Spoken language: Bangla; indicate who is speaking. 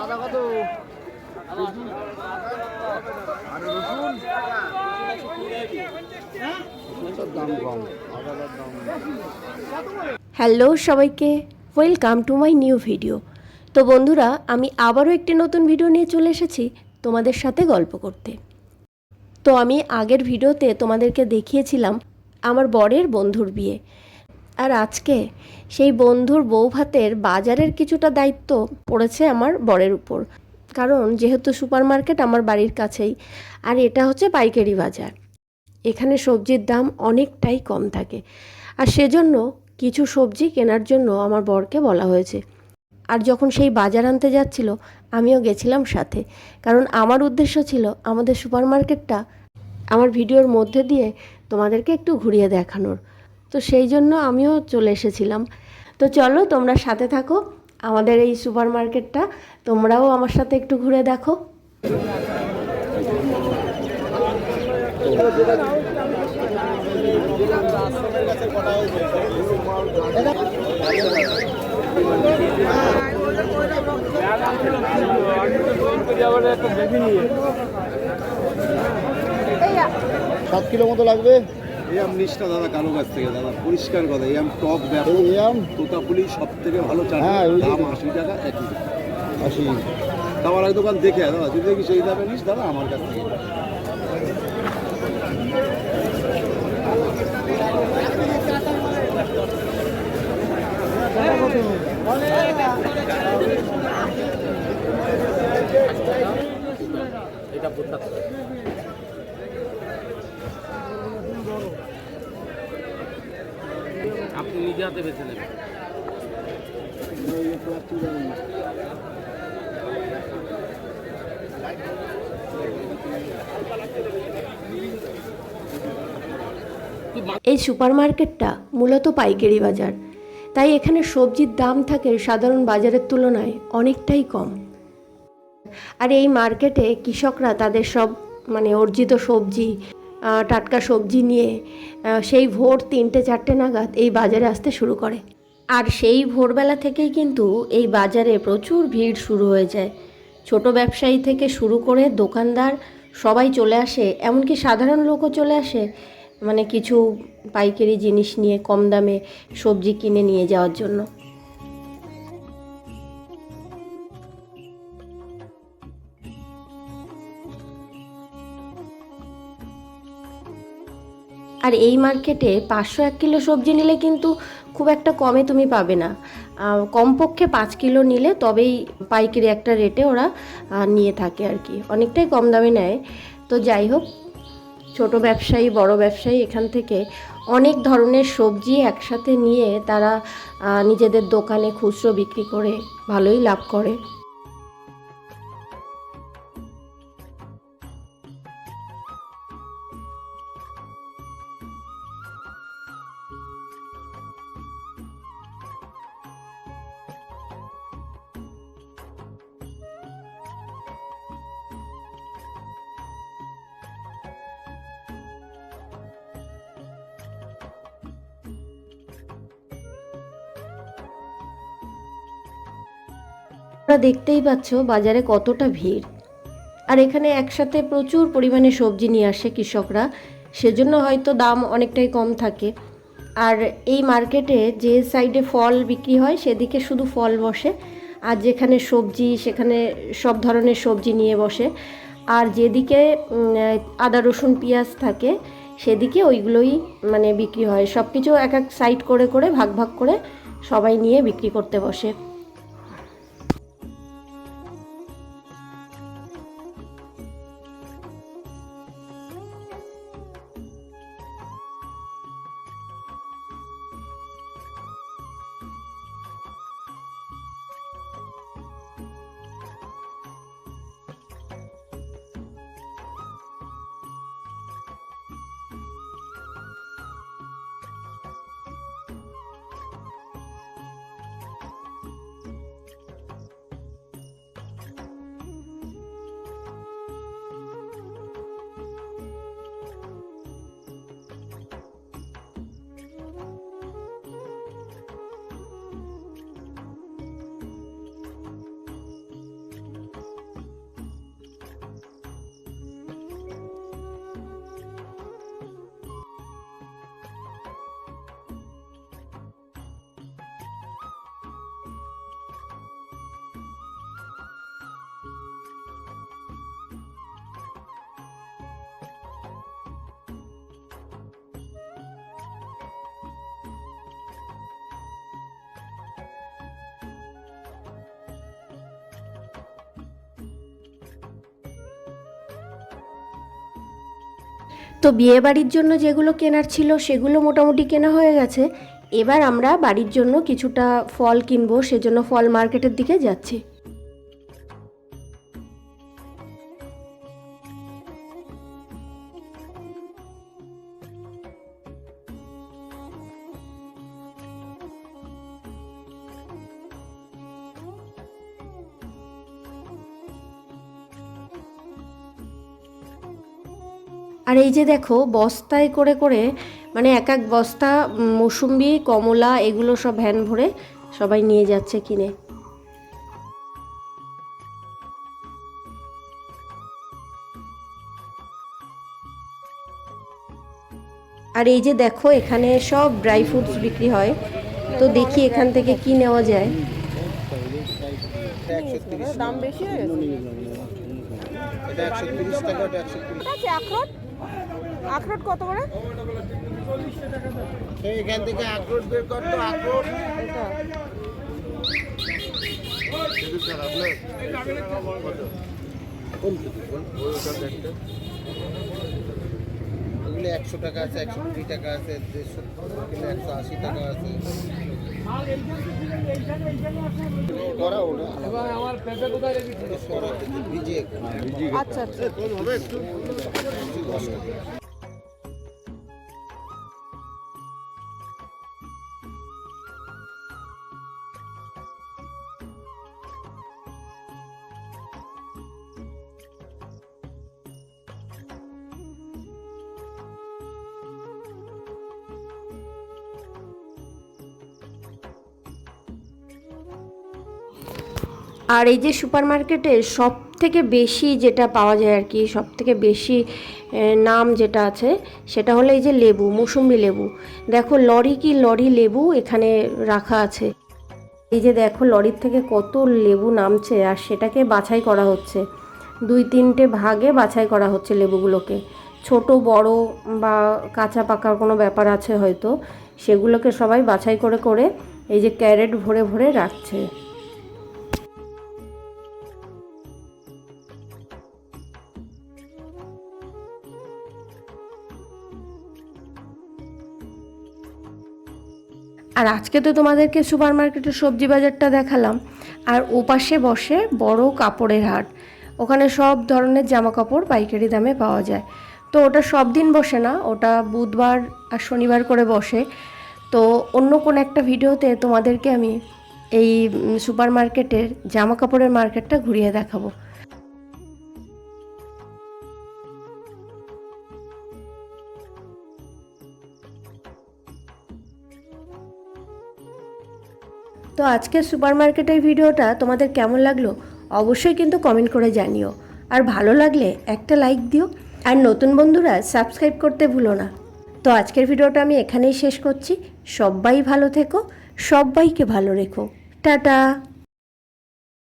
Speaker 1: আদা কত? আর রসুন দাম কম, আদার দাম।
Speaker 2: হ্যালো সবাইকে, welcome to my new video. তো বন্ধুরা, আমি আবারও একটি নতুন ভিডিও নিয়ে চলে এসেছি তোমাদের সাথে গল্প করতে। তো আমি আগের ভিডিওতে তোমাদেরকে দেখিয়েছিলাম আমার বরের বন্ধুর বিয়ে, আর আজকে সেই বন্ধুর বউ ভাতের বাজারের কিছুটা দায়িত্ব পড়েছে আমার বরের উপর। কারণ যেহেতু সুপার মার্কেট আমার বাড়ির কাছেই, আর এটা হচ্ছে পাইকারি বাজার, এখানে সবজির দাম অনেকটাই কম থাকে, আর সেজন্য কিছু সবজি কেনার জন্য আমার বরকে বলা হয়েছে। আর যখন সেই বাজার আনতে যাচ্ছিল আমিও গেছিলাম সাথে, কারণ আমার উদ্দেশ্য ছিল আমাদের সুপার মার্কেটটা আমার ভিডিওর মধ্যে দিয়ে তোমাদেরকে একটু ঘুরিয়ে দেখানোর। তো সেই জন্য আমিও চলে এসেছিলাম। তো চলো তোমরা সাথে থাকো, আমাদের এই সুপার মার্কেটটা তোমরাও আমার সাথে একটু ঘুরে দেখো।
Speaker 1: 7 কিলো মতো লাগবে।
Speaker 3: এই আম নিচটা দাদা কালো গাছ থেকে, দাদা পরিষ্কার কথা, এই আম টক ব্যাপক, এই আম তোতাপুলি সব থেকে ভালো চাট, দাম 80 টাকা 1 কেজি
Speaker 1: 80।
Speaker 3: আমার এক দোকান দেখে দাদা, যদি দেখি সেই দামে নিস দাদা আমার কাছ থেকে। এটা আপনি নিজে হাতে বেছে নেবেন।
Speaker 2: এই সুপার মার্কেটটা মূলত পাইকারি বাজার, তাই এখানে সবজির দাম থাকে সাধারণ বাজারের তুলনায় অনেকটাই কম। আর এই মার্কেটে কৃষকরা তাদের সব অর্জিত সবজি, টাটকা সবজি নিয়ে সেই ভোর 3-4টে নাগাদ এই বাজারে আসতে শুরু করে। আর সেই ভোরবেলা থেকেই কিন্তু এই বাজারে প্রচুর ভিড় শুরু হয়ে যায়। ছোট ব্যবসায়ী থেকে শুরু করে দোকানদার সবাই চলে আসে, এমনকি সাধারণ লোকও চলে আসে কিছু পাইকারি জিনিস নিয়ে কম দামে সবজি কিনে নিয়ে যাওয়ার জন্য। আর এই মার্কেটে 501 কিলো সবজি নিলে কিন্তু খুব একটা কমে তুমি পাবে না, কমপক্ষে 5 কিলো নিলে তবেই পাইকারি একটা রেটে ওরা নিয়ে থাকে আর কি, অনেকটাই কম দামে নেয়। তো যাই হোক, ছোট ব্যবসায়ী বড় ব্যবসায়ী এখান থেকে অনেক ধরনের সবজি একসাথে নিয়ে তারা নিজেদের দোকানে খুচরো বিক্রি করে ভালোই লাভ করে। তোমরা দেখতেই পাচ্ছ বাজারে কতটা ভিড়, আর এখানে একসাথে প্রচুর পরিমাণে সবজি নিয়ে আসে কৃষকরা, সেজন্য হয়তো দাম অনেকটাই কম থাকে। আর এই মার্কেটে যে সাইডে ফল বিক্রি হয় সেদিকে শুধু ফল বসে, আর যেখানে সবজি সেখানে সব ধরনের সবজি নিয়ে বসে, আর যেদিকে আদা রসুন পেঁয়াজ থাকে সেদিকে ওইগুলোই বিক্রি হয়। সব কিছু এক এক সাইড করে করে ভাগ ভাগ করে সবাই নিয়ে বিক্রি করতে বসে। তো বিয়ে বাড়ির জন্য যেগুলো কেনার ছিল সেগুলো মোটামুটি কেনা হয়ে গেছে। এবার আমরা বাড়ির জন্য কিছুটা ফল কিনবো, সেজন্য ফল মার্কেটের দিকে যাচ্ছি। আর এই যে দেখো বস্তায় করে করে মানে এক এক বস্তা মৌসুম্বি, কমলা এগুলো সব ভ্যান ভরে সবাই নিয়ে যাচ্ছে কিনে। আর এই যে দেখো এখানে সব ড্রাই ফ্রুটস বিক্রি হয়, তো দেখি এখান থেকে কি নেওয়া যায়।
Speaker 4: দাম বেশি হয়ে গেছে।
Speaker 3: এটা 130 টাকা, এটা 130।
Speaker 4: আছে আখরোট, আখরোট কত করে?
Speaker 3: এইখান থেকে আখরোট বের কর তো, আখরোট
Speaker 4: এটা
Speaker 3: ওগুলো 100 টাকা আছে, 120 টাকা আছে, 180 টাকা আছে।
Speaker 4: আচ্ছা আচ্ছা।
Speaker 2: আর এই যে সুপার মার্কেটে সব থেকে বেশি যেটা পাওয়া যায় আর কি, সব থেকে বেশি নাম যেটা আছে সেটা হলো এই যে লেবু, মৌসুম্বি লেবু। দেখো লরি কি লরি লেবু এখানে রাখা আছে। এই যে দেখো লরির থেকে কত লেবু নামছে, আর সেটাকে বাছাই করা হচ্ছে। 2-3টে ভাগে বাছাই করা হচ্ছে লেবুগুলোকে, ছোট বড় বা কাঁচা পাকার কোনো ব্যাপার আছে হয়তো, সেগুলোকে সবাই বাছাই করে করে এই যে ক্যারেট ভরে ভরে রাখছে। আর আজকে তো তোমাদেরকে সুপার মার্কেটের সবজি বাজারটা দেখালাম, আর ওপাশে বসে বড় কাপড়ের হাট, ওখানে সব ধরনের জামা কাপড় পাইকারি দামে পাওয়া যায়। তো ওটা সব দিন বসে না, ওটা বুধবার আর শনিবার করে বসে। তো অন্য কোনো একটা ভিডিওতে তোমাদেরকে আমি এই সুপার মার্কেটের জামা কাপড়ের মার্কেটটা ঘুরিয়ে দেখাবো। তো আজকের সুপার মার্কেটের ভিডিওটা তোমাদের কেমন লাগলো অবশ্যই কিন্তু কমেন্ট করে জানিও, আর ভালো লাগলে একটা লাইক দিও, আর নতুন বন্ধুরা সাবস্ক্রাইব করতে ভুলো না। তো আজকের ভিডিওটা আমি এখানেই শেষ করছি। সবাই ভালো থেকো, সবাইকে ভালো রেখো, টাটা।